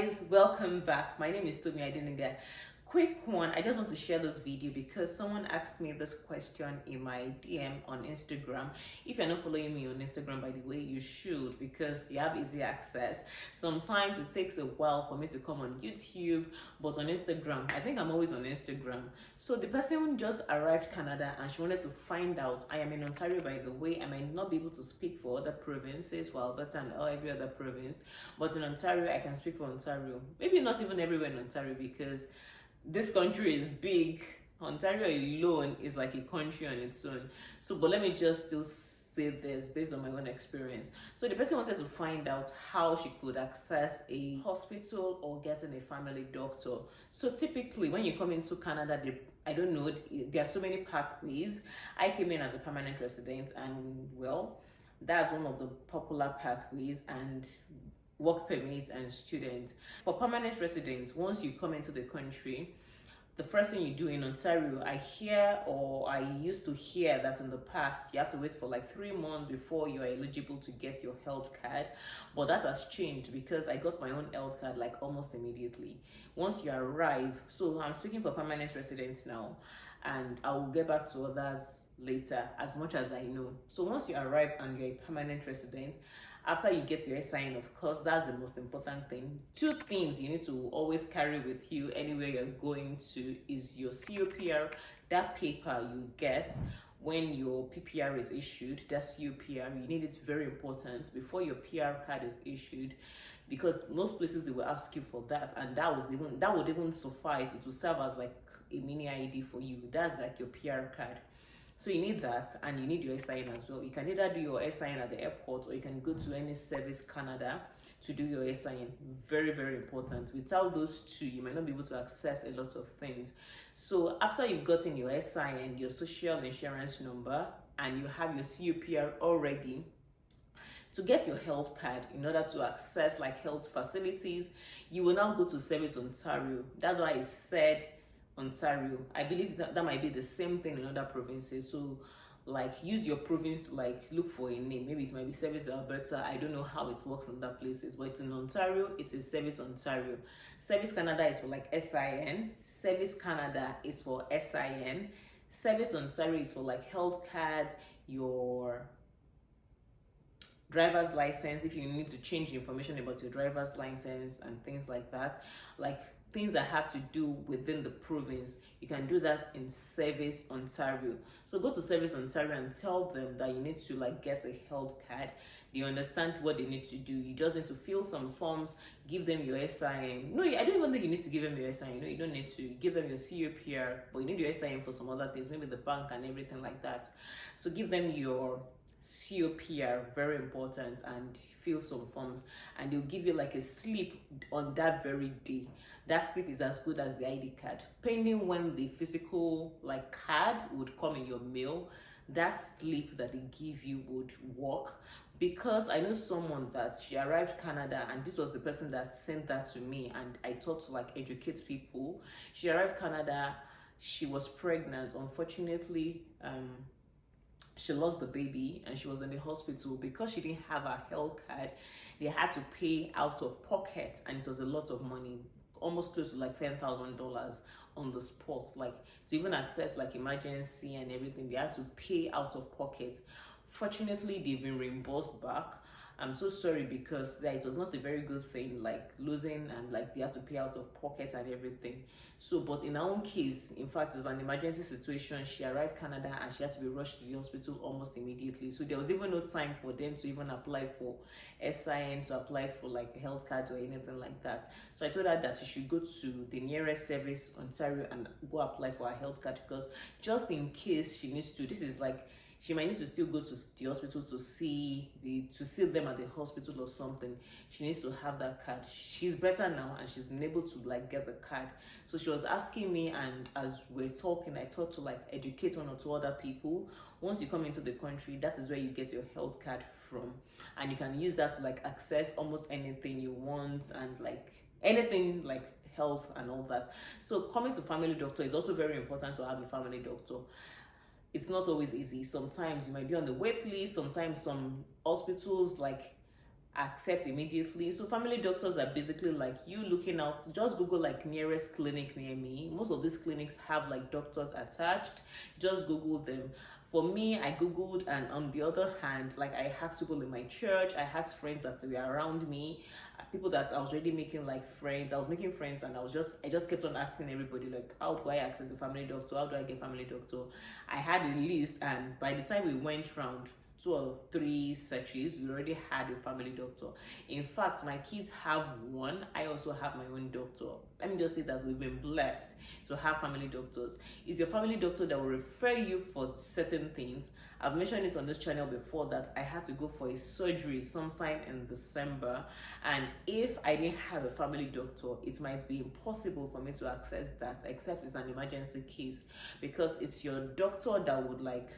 guys, welcome back. My name is Tomi Adeniga. Quick one, I just want to share this video because someone asked me this question in my DM on Instagram. If you're not following me on Instagram, by the way, you should, because you have easy access. Sometimes it takes a while for me to come on YouTube, but on Instagram, I think I'm always on Instagram. So the person just arrived Canada and she wanted to find out. I am in Ontario, by the way. I might not be able to speak for other provinces, for Alberta and every other province, but in Ontario, I can speak for Ontario. Maybe not even everywhere in Ontario, because this country is big. Ontario alone is like a country on its own. So, but let me just still say this based on my own experience. So the person wanted to find out how she could access a hospital or getting a family doctor. So typically when you come into Canada, I don't know, there are so many pathways. I came in as a permanent resident, and well, that's one of the popular pathways, and work permits and students. For permanent residents, once you come into the country, the first thing you do in Ontario, I used to hear that in the past, you have to wait for like 3 months before you're eligible to get your health card. But that has changed because I got my own health card like almost immediately. Once you arrive, so I'm speaking for permanent residents now, and I will get back to others later as much as I know. So once you arrive and you're a permanent resident, after you get your SIN, of course, that's the most important thing. 2 things you need to always carry with you anywhere you're going to is your COPR, that paper you get when your PPR is issued. That's COPR. You need it, very important, before your PR card is issued, because most places they will ask you for that, and that would even suffice. It will serve as like a mini ID for you. That's like your PR card. So you need that, and you need your SIN as well. You can either do your SIN at the airport, or you can go to any Service Canada to do your SIN. Very, very important. Without those 2, you might not be able to access a lot of things. So after you've gotten your SIN, your social insurance number, and you have your COPR already, to get your health card, in order to access like health facilities, you will now go to Service Ontario. That's why I said Ontario. I believe that might be the same thing in other provinces. So like use your province to like look for a name. Maybe it might be Service Alberta. I don't know how it works in other places, but in Ontario it is Service Ontario. Service Canada is for like SIN. Service Canada is for SIN. Service Ontario is for like health card, your driver's license, if you need to change information about your driver's license and things like that, like things that have to do within the province, you can do that in Service Ontario. So go to Service Ontario and tell them that you need to like get a health card. They understand what they need to do. You just need to fill some forms, give them your SIN. No, I don't even think you need to give them your SIN. No, you don't need to give them your COPR, but you need your SIN for some other things, maybe the bank and everything like that. So give them your COPR, very important, and fill some forms, and they'll give you like a slip on that very day. That slip is as good as the ID card, pending when the physical like card would come in your mail. That slip that they give you would work, because I know someone that she arrived Canada, and this was the person that sent that to me, and I thought to like educate people. She arrived Canada, she was pregnant. Unfortunately, she lost the baby and she was in the hospital. Because she didn't have a health card, they had to pay out of pocket, and it was a lot of money, almost close to like $10,000 on the spot. Like to even access like emergency and everything, they had to pay out of pocket. Fortunately, they've been reimbursed back. I'm so sorry, because it was not a very good thing, like losing, and like they had to pay out of pocket and everything. So, but in her own case, in fact, it was an emergency situation. She arrived Canada and she had to be rushed to the hospital almost immediately. So there was even no time for them to even apply for SIN, to apply for like a health card or anything like that. So I told her that she should go to the nearest Service Ontario and go apply for her health card, because just in case she needs to, this is like, she might need to still go to the hospital to see them at the hospital or something. She needs to have that card. She's better now and she's been able to like get the card. So she was asking me, and as we're talking, I thought to like educate 1 or 2 other people. Once you come into the country, that is where you get your health card from, and you can use that to like access almost anything you want, and like anything like health and all that. So coming to family doctor is also very important, to have a family doctor. It's not always easy. Sometimes you might be on the wait list. Sometimes some hospitals, like accept immediately. So family doctors are basically like you looking out. Just Google like nearest clinic near me. Most of these clinics have like doctors attached. Just Google them. For me, I googled, and on the other hand, like I asked people in my church, I asked friends that were around me, people that I was already making like friends. I was making friends, and I just kept on asking everybody like, how do I access a family doctor? How do I get family doctor? I had a list, and by the time we went round 2 or 3 searches, we already had a family doctor. In fact, my kids have one. I also have my own doctor. Let me just say that we've been blessed to have family doctors. It's your family doctor that will refer you for certain things. I've mentioned it on this channel before that I had to go for a surgery sometime in December, and if I didn't have a family doctor, it might be impossible for me to access that, except it's an emergency case, because it's your doctor that would like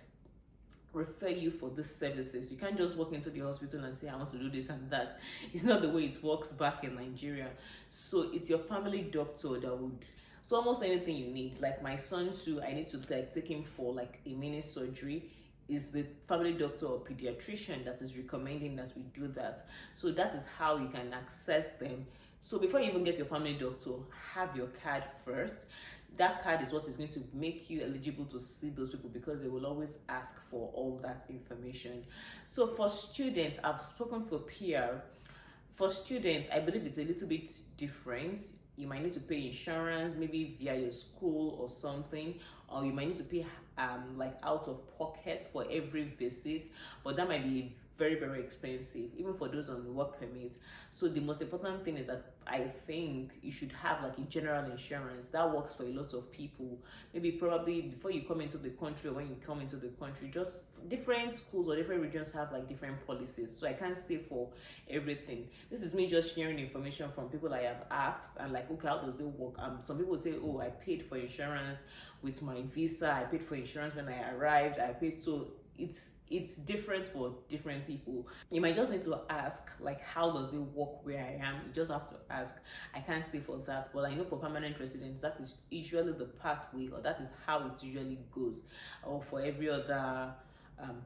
refer you for these services. You can't just walk into the hospital and say, I want to do this and that. It's not the way it works back in Nigeria. So it's your family doctor that would, so almost anything you need. Like my son too, I need to like take him for like a mini surgery. Is the family doctor or pediatrician that is recommending that we do that. So that is how you can access them. So before you even get your family doctor, have your card first. That card is what is going to make you eligible to see those people, because they will always ask for all that information. So for students, I've spoken for PR. For students, I believe it's a little bit different. You might need to pay insurance, maybe via your school or something, or you might need to pay like out of pocket for every visit, but that might be very, very expensive, even for those on work permits. So the most important thing is that I think you should have like a general insurance that works for a lot of people. Maybe probably before you come into the country, or when you come into the country, just different schools or different regions have like different policies. So I can't say for everything. This is me just sharing information from people I have asked, and like, okay, how does it work? Some people say, oh, I paid for insurance with my visa, I paid for insurance when I arrived, I paid. So it's different for different people. You might just need to ask, like, how does it work where I am? You just have to ask. I can't say for that, but I know for permanent residents, that is usually the pathway, or that is how it usually goes. Or for every other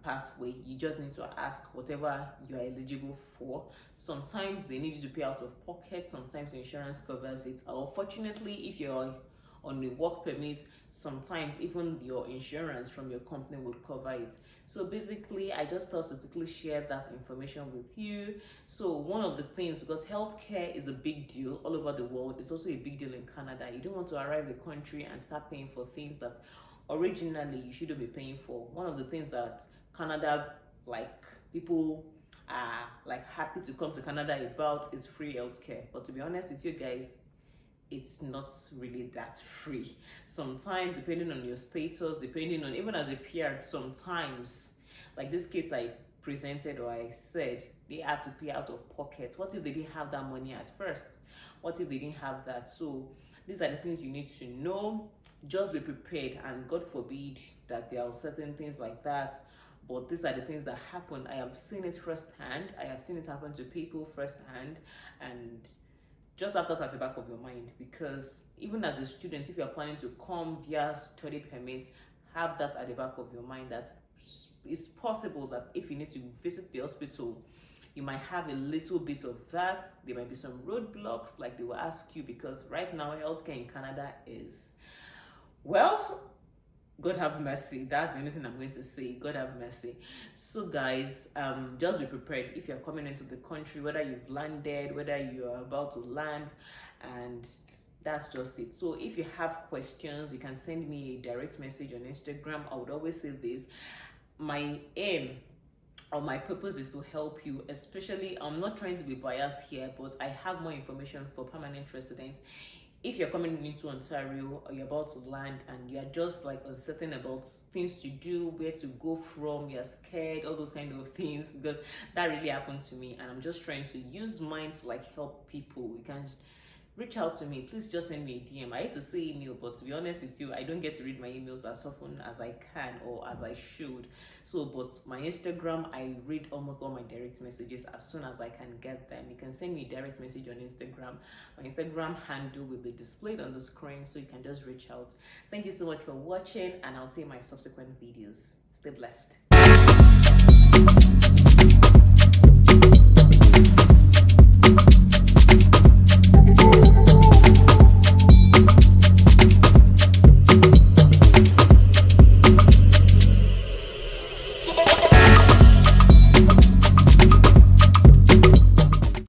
pathway, you just need to ask whatever you are eligible for. Sometimes they need you to pay out of pocket, sometimes insurance covers it. Or fortunately, if you're on a work permit, sometimes even your insurance from your company would cover it. So basically, I just thought to quickly share that information with you. So one of the things, because healthcare is a big deal all over the world, it's also a big deal in Canada. You don't want to arrive the country and start paying for things that originally you shouldn't be paying for. One of the things that Canada, like, people are like happy to come to Canada about is free healthcare. But to be honest with you guys, it's not really that free. Sometimes, depending on your status, depending on, even as a PR, sometimes, like this case I presented or I said, they had to pay out of pocket. What if they didn't have that money at first? What if they didn't have that? So these are the things you need to know. Just be prepared, and God forbid that there are certain things like that. But these are the things that happen. I have seen it firsthand. I have seen it happen to people firsthand, and just have that at the back of your mind, because even as a student, if you're planning to come via study permit, have that at the back of your mind, that it's possible that if you need to visit the hospital, you might have a little bit of that. There might be some roadblocks, like they will ask you, because right now healthcare in Canada is, well, God have mercy. That's the only thing I'm going to say. God have mercy. So guys, just be prepared if you're coming into the country, whether you've landed, whether you're about to land, and that's just it. So if you have questions, you can send me a direct message on Instagram. I would always say this: my aim or my purpose is to help you, especially, I'm not trying to be biased here, but I have more information for permanent residents. If you're coming into Ontario, or you're about to land and you're just like uncertain about things to do, where to go from, you're scared, all those kind of things, because that really happened to me, and I'm just trying to use mine to like help people. You can reach out to me. Please just send me a DM. I used to say email, but to be honest with you, I don't get to read my emails as often as I can or as I should. So, but my Instagram, I read almost all my direct messages as soon as I can get them. You can send me a direct message on Instagram. My Instagram handle will be displayed on the screen, so you can just reach out. Thank you so much for watching, and I'll see you in my subsequent videos. Stay blessed.